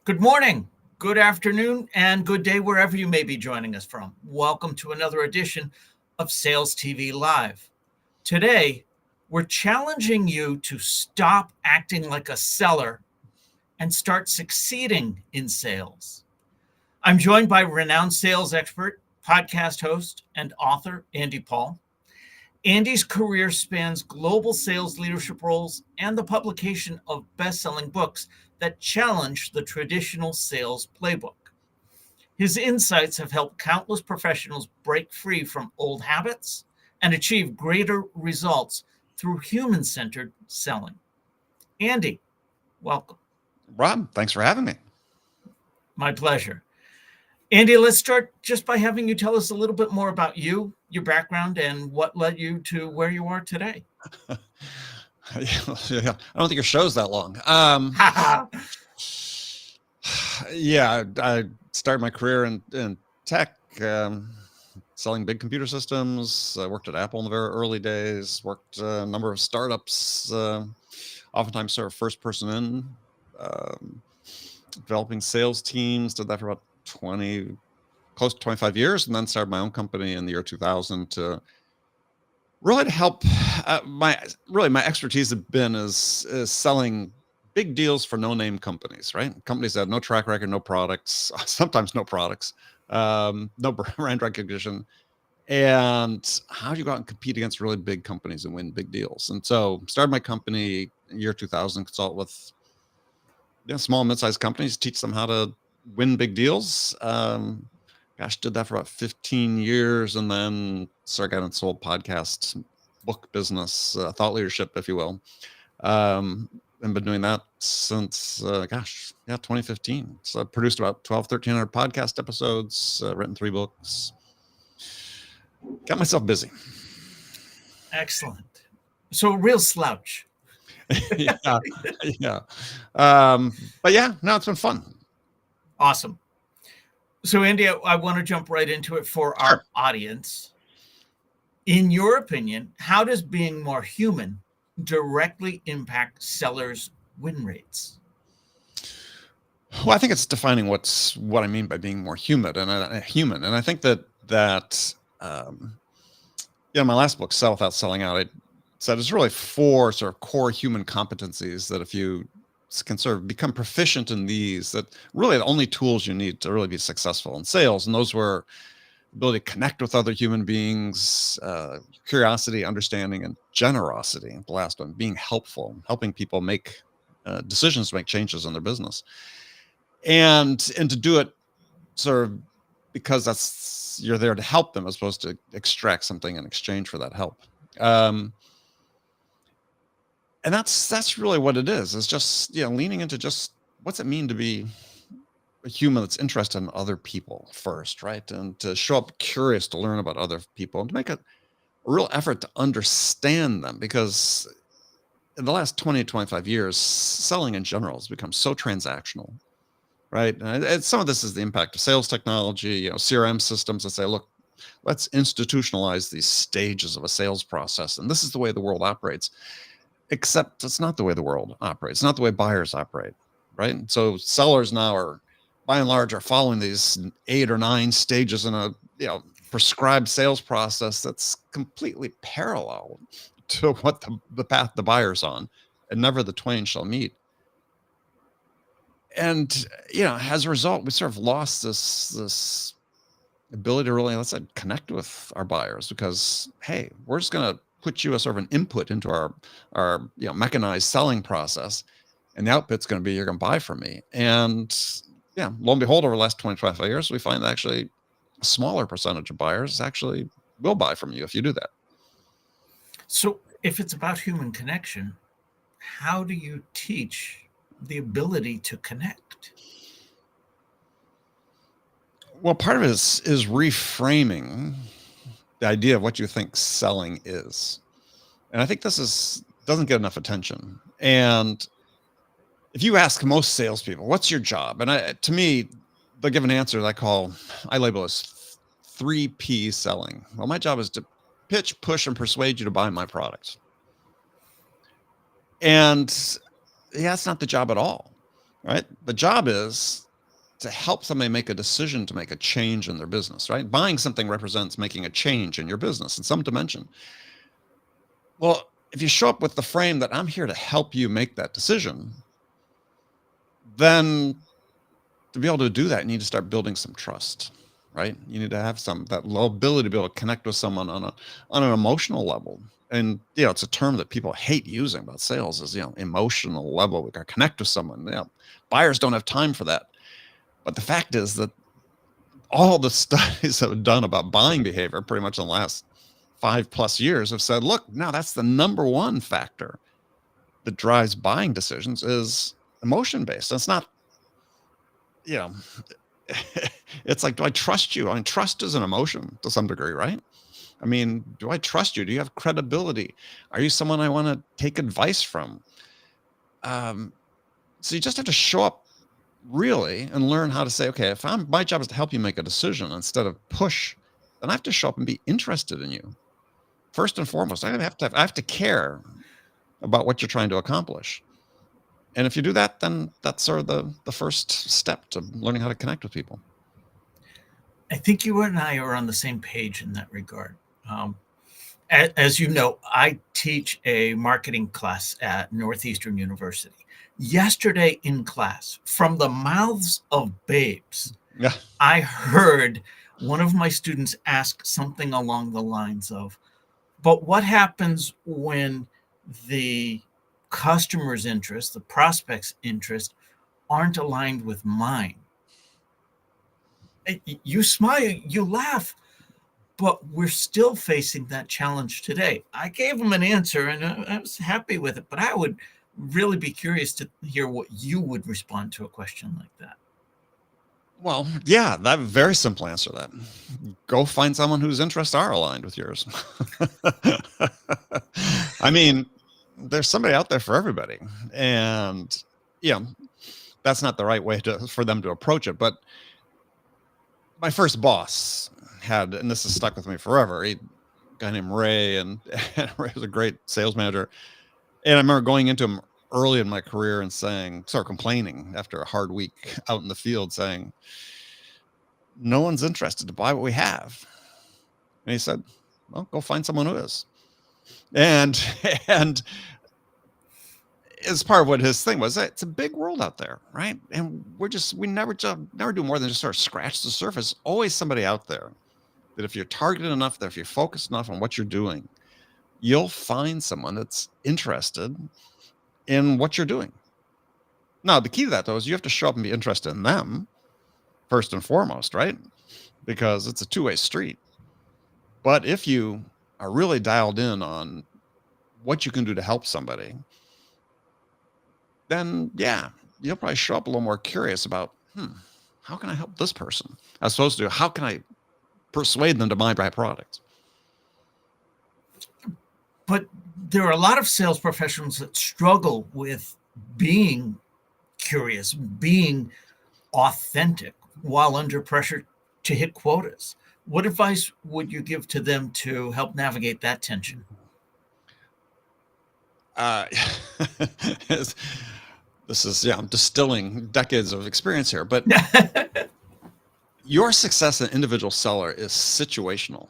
Good morning, good afternoon, and good day wherever you may be joining us from. Welcome to another edition of Sales TV Live. Today, we're challenging you to stop acting like a seller and start succeeding in sales. I'm joined by renowned sales expert, podcast host, and author Andy Paul. Andy's career spans global sales leadership roles and the publication of best-selling books that challenge the traditional sales playbook. His insights have helped countless professionals break free from old habits and achieve greater results through human-centered selling. Andy, welcome. Rob, thanks for having me. My pleasure. Andy, let's start just by having you tell us a little bit more about you, your background, and what led you to where you are today. Yeah, I don't think your show's that long. Yeah, I started my career in tech, selling big computer systems. I worked at Apple in the very early days, worked a number of startups, oftentimes sort of first person in, developing sales teams, did that for about close to 25 years, and then started my own company in the year 2000 to really help. My expertise has been is selling big deals for no-name companies, right? Companies that have no track record, no products, sometimes no products, no brand recognition. And how do you go out and compete against really big companies and win big deals? And so started my company in year 2000, consult with small and mid-sized companies, teach them how to win big deals. Did that for about 15 years, and then started getting sold podcast, book business, thought leadership, if you will. And been doing that since 2015. So I produced about 1,300 podcast episodes, written 3 books. Got myself busy. Excellent. So a real slouch. yeah. But yeah, no, it's been fun. Awesome. So Andy, I want to jump right into it for our audience. In your opinion, how does being more human directly impact sellers' win rates? Well, I think it's defining what I mean by being more human, and I think that my last book, Sell Without Selling Out, it said it's really 4 sort of core human competencies that if you can sort of become proficient in these, that really the only tools you need to really be successful in sales. And those were ability to connect with other human beings, curiosity, understanding, and generosity. The last one being helpful, helping people make decisions to make changes in their business. And to do it sort of because you're there to help them as opposed to extract something in exchange for that help. And that's really what it is. It's just, leaning into just what's it mean to be a human that's interested in other people first, right? And to show up curious to learn about other people and to make a real effort to understand them, because in the last 20 to 25 years, selling in general has become so transactional, right? And some of this is the impact of sales technology, CRM systems that say, look, let's institutionalize these stages of a sales process. And this is the way the world operates. Except it's not the way the world operates. It's not the way buyers operate, right? So sellers now are, by and large, are following these 8 or 9 stages in a prescribed sales process that's completely parallel to what the path the buyer's on, and never the twain shall meet. And as a result, we sort of lost this ability to really, let's say, connect with our buyers, because hey, we're just going to put you as sort of an input into our mechanized selling process, and the output's going to be you're going to buy from me. And lo and behold, over the last 25 years, we find that actually a smaller percentage of buyers actually will buy from you if you do that. So if it's about human connection, how do you teach the ability to connect? Well, part of it is reframing the idea of what you think selling is. And I think this doesn't get enough attention. And if you ask most salespeople, what's your job? And to me, they'll give an answer that I label as 3 P selling. Well, my job is to pitch, push, and persuade you to buy my product. And that's not the job at all. right? The job is to help somebody make a decision to make a change in their business, right? Buying something represents making a change in your business in some dimension. Well, if you show up with the frame that I'm here to help you make that decision, then to be able to do that, you need to start building some trust, right? You need to have that low ability to be able to connect with someone on an emotional level. And it's a term that people hate using about sales is emotional level. We got to connect with someone. Buyers don't have time for that. But the fact is that all the studies that have done about buying behavior pretty much in the last 5+ years have said, look, now that's the number one factor that drives buying decisions is emotion based. It's not, it's like, do I trust you? I mean, trust is an emotion to some degree, right? I mean, do I trust you? Do you have credibility? Are you someone I want to take advice from? So you just have to show up really and learn how to say, okay, if my job is to help you make a decision instead of push, then I have to show up and be interested in you. First and foremost, I have to care about what you're trying to accomplish. And if you do that, then that's sort of the first step to learning how to connect with people. I think you and I are on the same page in that regard. As you know, I teach a marketing class at Northeastern University. Yesterday in class, from the mouths of babes, Yeah. I heard one of my students ask something along the lines of, but what happens when the customer's interest, the prospect's interest, aren't aligned with mine? You smile, you laugh, but we're still facing that challenge today. I gave him an answer and I was happy with it, but I would really be curious to hear what you would respond to a question like that. Well, yeah, that very simple answer to that. Go find someone whose interests are aligned with yours. I mean, there's somebody out there for everybody. And that's not the right way for them to approach it. But my first boss had, and this has stuck with me forever, a guy named Ray, and Ray was a great sales manager. And I remember going into him early in my career and sort of complaining after a hard week out in the field, saying, no one's interested to buy what we have. And he said, well, go find someone who is. And as part of what his thing was, it's a big world out there, right? And we never do more than just sort of scratch the surface. Always somebody out there that if you're targeted enough, that if you're focused enough on what you're doing, you'll find someone that's interested in what you're doing. Now, the key to that, though, is you have to show up and be interested in them first and foremost, right? Because it's a two-way street. But if you are really dialed in on what you can do to help somebody, then yeah, you'll probably show up a little more curious about, how can I help this person? As opposed to how can I persuade them to buy my product? But there are a lot of sales professionals that struggle with being curious, being authentic while under pressure to hit quotas. What advice would you give to them to help navigate that tension? This is, I'm distilling decades of experience here, but your success as an individual seller is situational.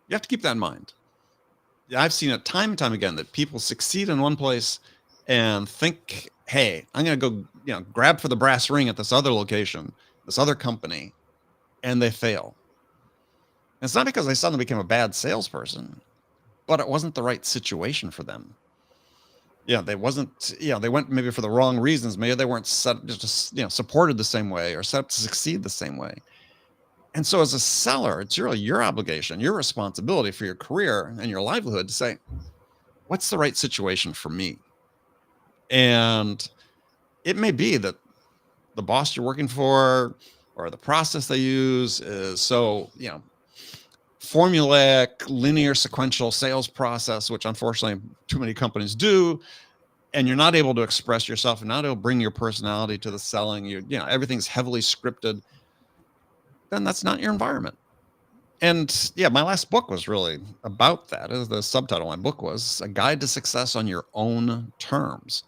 You have to keep that in mind. I've seen it time and time again that people succeed in one place and think, hey, I'm going to go, grab for the brass ring at this other location, this other company, and they fail. And it's not because they suddenly became a bad salesperson, but it wasn't the right situation for them. They wasn't, they went maybe for the wrong reasons. Maybe they weren't supported the same way or set up to succeed the same way. And so as a seller, it's really your obligation, your responsibility for your career and your livelihood to say, what's the right situation for me? And it may be that the boss you're working for or the process they use is so, formulaic, linear, sequential sales process, which unfortunately too many companies do. And you're not able to express yourself and not able to bring your personality to the selling. Everything's heavily scripted. Then that's not your environment. And my last book was really about that. The subtitle of my book was A Guide to Success on Your Own Terms.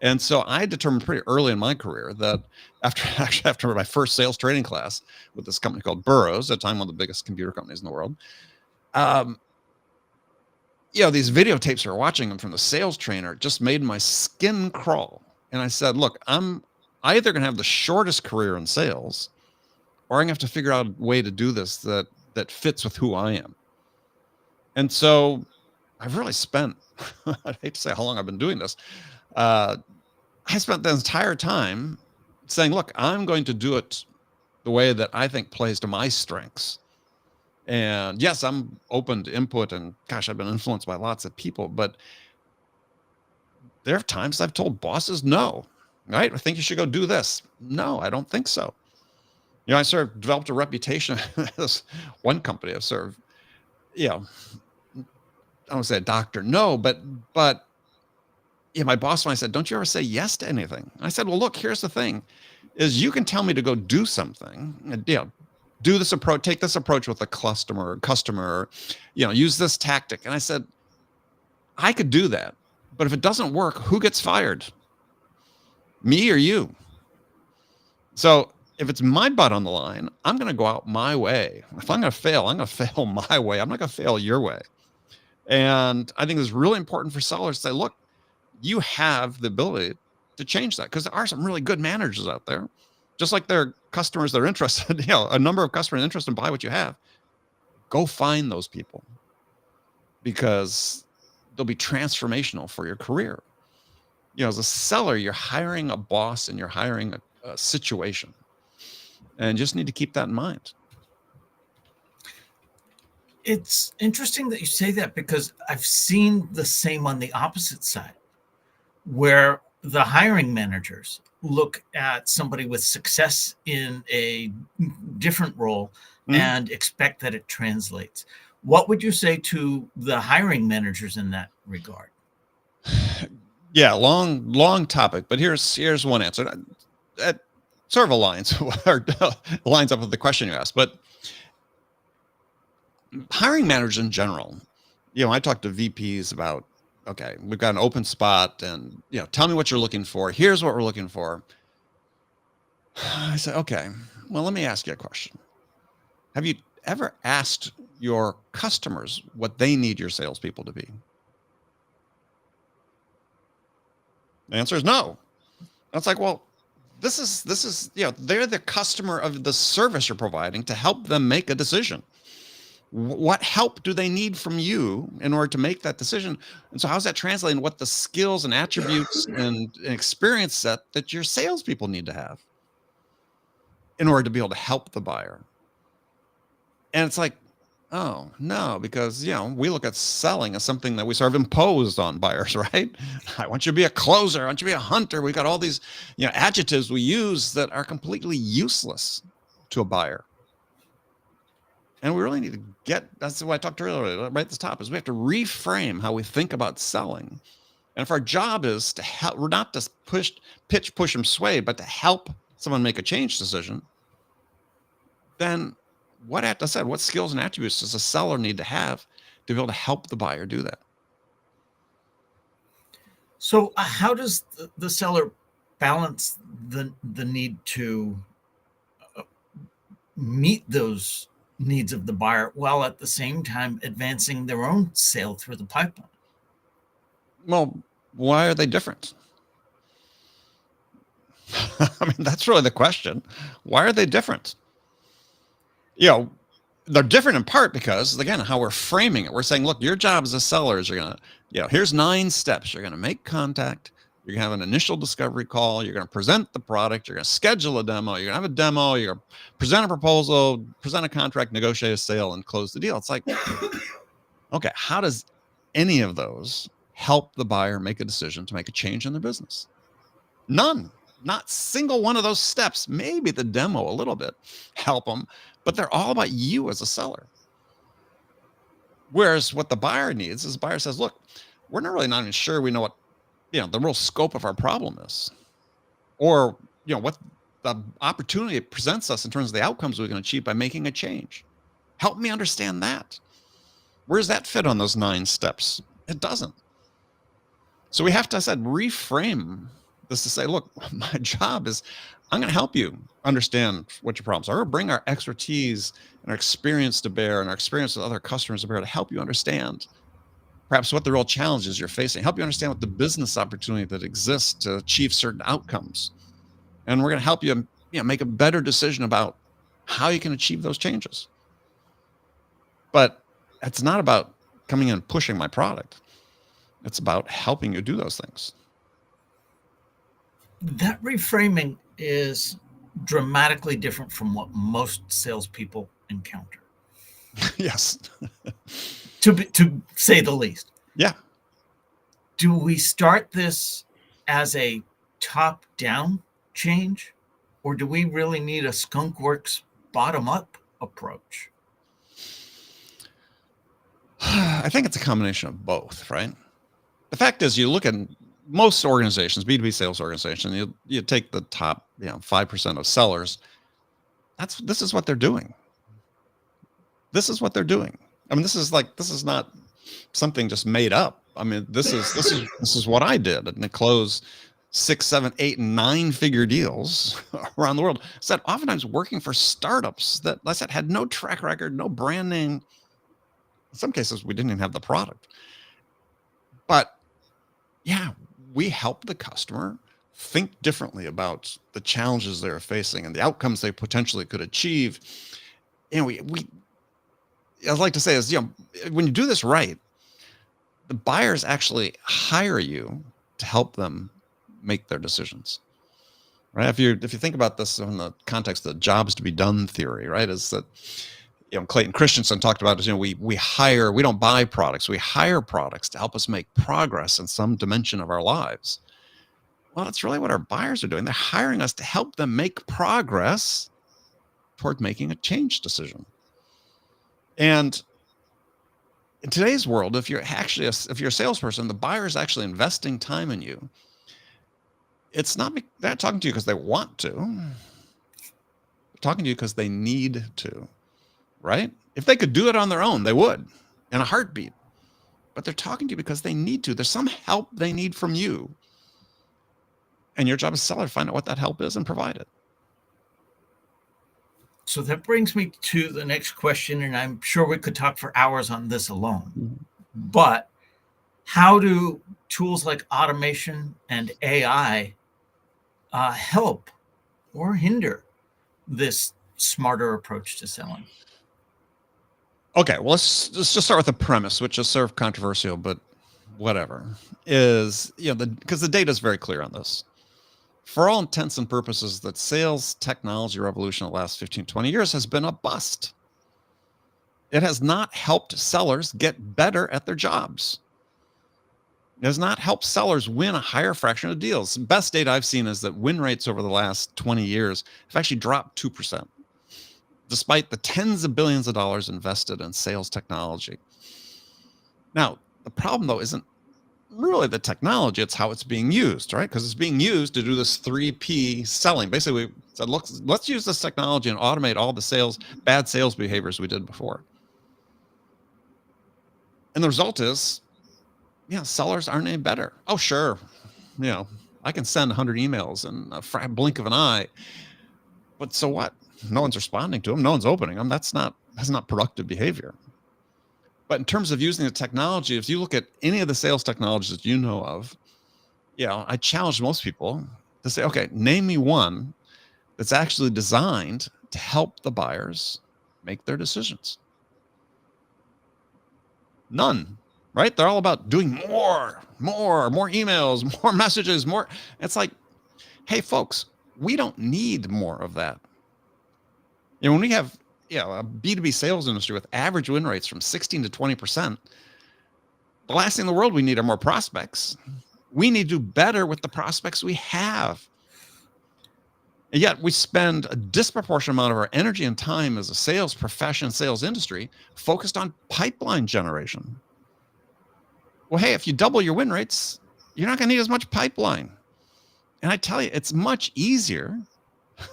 And so I determined pretty early in my career that after my first sales training class with this company called Burroughs, at the time one of the biggest computer companies in the world, these videotapes are watching them from the sales trainer just made my skin crawl. And I said, look, I'm either going to have the shortest career in sales, or I'm going to have to figure out a way to do this that fits with who I am. And so I've really spent, I hate to say how long I've been doing this. I spent the entire time saying, look, I'm going to do it the way that I think plays to my strengths. And yes, I'm open to input, and gosh, I've been influenced by lots of people, but there are times I've told bosses, no, right? I think you should go do this. No, I don't think so. I sort of developed a reputation as one company. I've sort of, I don't want to say a doctor, no, but my boss, when I said, don't you ever say yes to anything? I said, well, look, here's the thing is you can tell me to go do something, and, do this approach, take this approach with a customer, use this tactic. And I said, I could do that, but if it doesn't work, who gets fired? Me or you? So if it's my butt on the line, I'm going to go out my way. If I'm going to fail, I'm going to fail my way. I'm not going to fail your way. And I think it's really important for sellers to say, look, you have the ability to change that, because there are some really good managers out there, just like there are customers that are interested, a number of customers interested in buy what you have. Go find those people, because they'll be transformational for your career. As a seller, you're hiring a boss and you're hiring a situation, and just need to keep that in mind. It's interesting that you say that, because I've seen the same on the opposite side, where the hiring managers look at somebody with success in a different role and expect that it translates. What would you say to the hiring managers in that regard? Yeah, long topic, but here's one answer. That sort of aligns up with the question you asked. But hiring managers in general, I talk to VPs about, okay, we've got an open spot, and tell me what you're looking for. Here's what we're looking for. I say, okay, well, let me ask you a question. Have you ever asked your customers what they need your salespeople to be? The answer is no. That's like, well, this is they're the customer of the service you're providing to help them make a decision. What help do they need from you in order to make that decision? And so how's that translating what the skills and attributes and experience set that your salespeople need to have in order to be able to help the buyer? And it's like, oh, no, because, we look at selling as something that we sort of imposed on buyers, right? I want you to be a closer. I want you to be a hunter. We've got all these, adjectives we use that are completely useless to a buyer. And we really need to that's what I talked earlier, right at the top, is we have to reframe how we think about selling. And if our job is to help, we're not to pitch, push, and sway, but to help someone make a change decision, then what skills and attributes does a seller need to have to be able to help the buyer do that? So how does the seller balance the need to meet those needs of the buyer while at the same time advancing their own sale through the pipeline? Well, why are they different? I mean, that's really the question. Why are they different? They're different in part because, again, how we're framing it. We're saying, look, your job as a seller is you're going to, here's 9 steps. You're going to make contact. You're going to have an initial discovery call. You're going to present the product. You're going to schedule a demo. You're going to have a demo. You're going to present a proposal, present a contract, negotiate a sale, and close the deal. It's like, okay, how does any of those help the buyer make a decision to make a change in their business? None. Not single one of those steps. Maybe the demo a little bit help them, but they're all about you as a seller. Whereas what the buyer needs is the buyer says, look, we're not even sure we know what, the real scope of our problem is, or, what the opportunity it presents us in terms of the outcomes we can achieve by making a change. Help me understand that. Where does that fit on those 9 steps? It doesn't. So we have to, I said, reframe is to say, look, my job is I'm going to help you understand what your problems are. We're bring our expertise and our experience to bear and our experience with other customers to bear to help you understand perhaps what the real challenges you're facing, help you understand what the business opportunity that exists to achieve certain outcomes. And we're going to help you, make a better decision about how you can achieve those changes. But it's not about coming in and pushing my product. It's about helping you do those things. That reframing is dramatically different from what most salespeople encounter. Yes. To say the least. Yeah. Do we start this as a top-down change, or do we really need a skunkworks bottom-up approach? I think it's a combination of both, right? The fact is, you look at most organizations, B2B sales organizations, you take the top 5% of sellers. This is what they're doing. This is what they're doing. I mean, this is not something just made up. I mean, this is what I did, and it closed 6, 7, 8, and 9-figure deals around the world. So that oftentimes working for startups that, like I said, had no track record, no brand name. In some cases, we didn't even have the product. But yeah, we help the customer think differently about the challenges they're facing and the outcomes they potentially could achieve. I'd like to say is, when you do this right, the buyers actually hire you to help them make their decisions, right? If you think about this in the context of the jobs to be done theory, right, is that, Clayton Christensen talked about is, we don't buy products, we hire products to help us make progress in some dimension of our lives. Well, that's really what our buyers are doing. They're hiring us to help them make progress toward making a change decision. And in today's world, if you're a salesperson, the buyer is actually investing time in you. It's not they're talking to you because they want to. They're talking to you because they need to, right? If they could do it on their own, they would in a heartbeat. But they're talking to you because they need to. There's some help they need from you. And your job as a seller to find out what that help is and provide it. So that brings me to the next question, and I'm sure we could talk for hours on this alone. Mm-hmm. But how do tools like automation and AI help or hinder this smarter approach to selling? Okay, well, let's just start with the premise, which is sort of controversial, but whatever, is, because the data is very clear on this. For all intents and purposes, that sales technology revolution in the last 15, 20 years has been a bust. It has not helped sellers get better at their jobs. It has not helped sellers win a higher fraction of deals. The best data I've seen is that win rates over the last 20 years have actually dropped 2%, despite the tens of billions of dollars invested in sales technology. Now, the problem, though, isn't really the technology, it's how it's being used, right? Because it's being used to do this 3P selling. Basically, we said, look, let's use this technology and automate all the bad sales behaviors we did before. And the result is, sellers aren't any better. Oh, sure. I can send 100 emails in a blink of an eye. But so what? No one's responding to them. No one's opening them. That's not productive behavior. But in terms of using the technology, if you look at any of the sales technologies that you know of, I challenge most people to say, okay, name me one that's actually designed to help the buyers make their decisions. None, right? They're all about doing more emails, more messages, more. It's like, hey, folks, we don't need more of that. When we have a B2B sales industry with average win rates from 16 to 20%, the last thing in the world we need are more prospects. We need to do better with the prospects we have. And yet we spend a disproportionate amount of our energy and time as a sales profession, sales industry, focused on pipeline generation. Well, hey, if you double your win rates, you're not going to need as much pipeline. And I tell you, it's much easier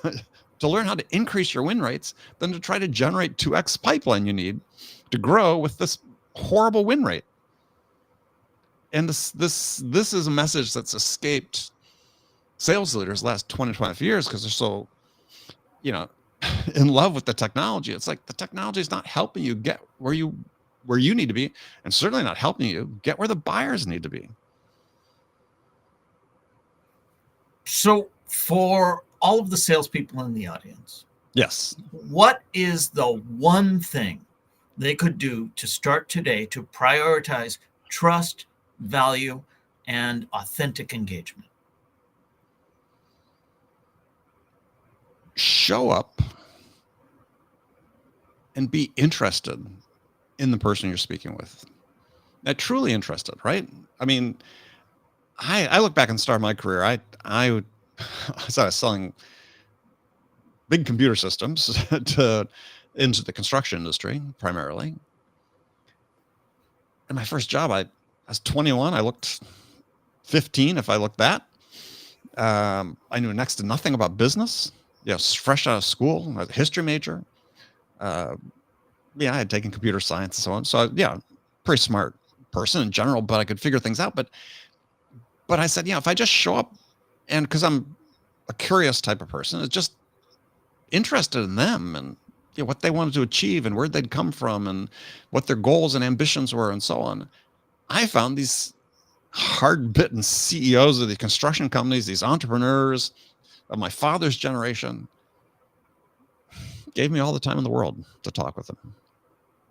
to learn how to increase your win rates than to try to generate 2x pipeline you need to grow with this horrible win rate. And this is a message that's escaped sales leaders the last 20, 25 years because they're so, in love with the technology. It's like the technology is not helping you get where you need to be, and certainly not helping you get where the buyers need to be. So for all of the salespeople in the audience, yes, what is the one thing they could do to start today to prioritize trust, value, and authentic engagement? Show up and be interested in the person you're speaking with. Truly interested, right? I mean, I look back and start my career. I was selling big computer systems into the construction industry primarily. And my first job, I was 21. I looked 15 if I looked that. I knew next to nothing about business. Fresh out of school. I was a history major. I had taken computer science and so on. So pretty smart person in general, but I could figure things out. But I said, if I just show up, and because I'm a curious type of person, it's just interested in them and what they wanted to achieve and where they'd come from and what their goals and ambitions were and so on. I found these hard-bitten CEOs of the construction companies, these entrepreneurs of my father's generation, gave me all the time in the world to talk with them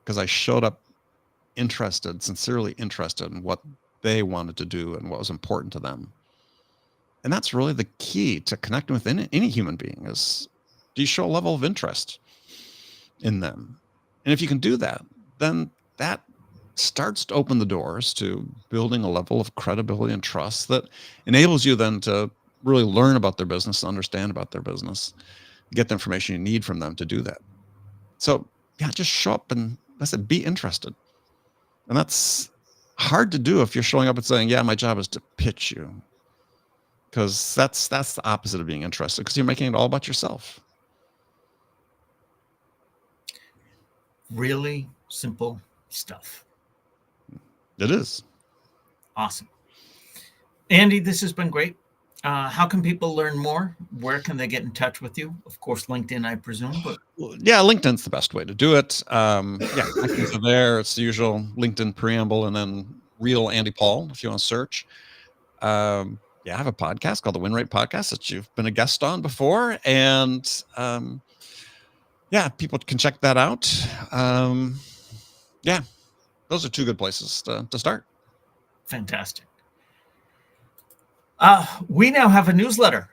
because I showed up interested, sincerely interested in what they wanted to do and what was important to them. And that's really the key to connecting with any human being is, do you show a level of interest in them? And if you can do that, then that starts to open the doors to building a level of credibility and trust that enables you then to really learn about their business, understand about their business, get the information you need from them to do that. So just show up and, I said, be interested. And that's hard to do if you're showing up and saying, my job is to pitch you. Because that's the opposite of being interested, because you're making it all about yourself. Really simple stuff. It is. Awesome. Andy, this has been great. How can people learn more? Where can they get in touch with you? Of course, LinkedIn, I presume. But LinkedIn's the best way to do it. There, it's the usual LinkedIn preamble and then real Andy Paul, if you want to search. I have a podcast called the Win Rate Podcast that you've been a guest on before. And people can check that out. Those are two good places to start. Fantastic. We now have a newsletter.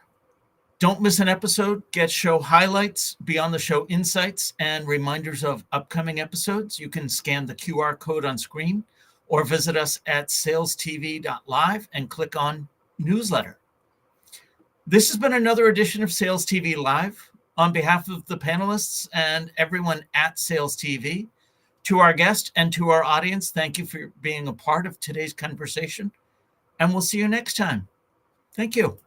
Don't miss an episode. Get show highlights, beyond the show insights, and reminders of upcoming episodes. You can scan the QR code on screen or visit us at SalesTV.live and click on newsletter. This has been another edition of Sales TV Live. On behalf of the panelists and everyone at Sales TV, to our guest and to our audience, thank you for being a part of today's conversation. And we'll see you next time. Thank you.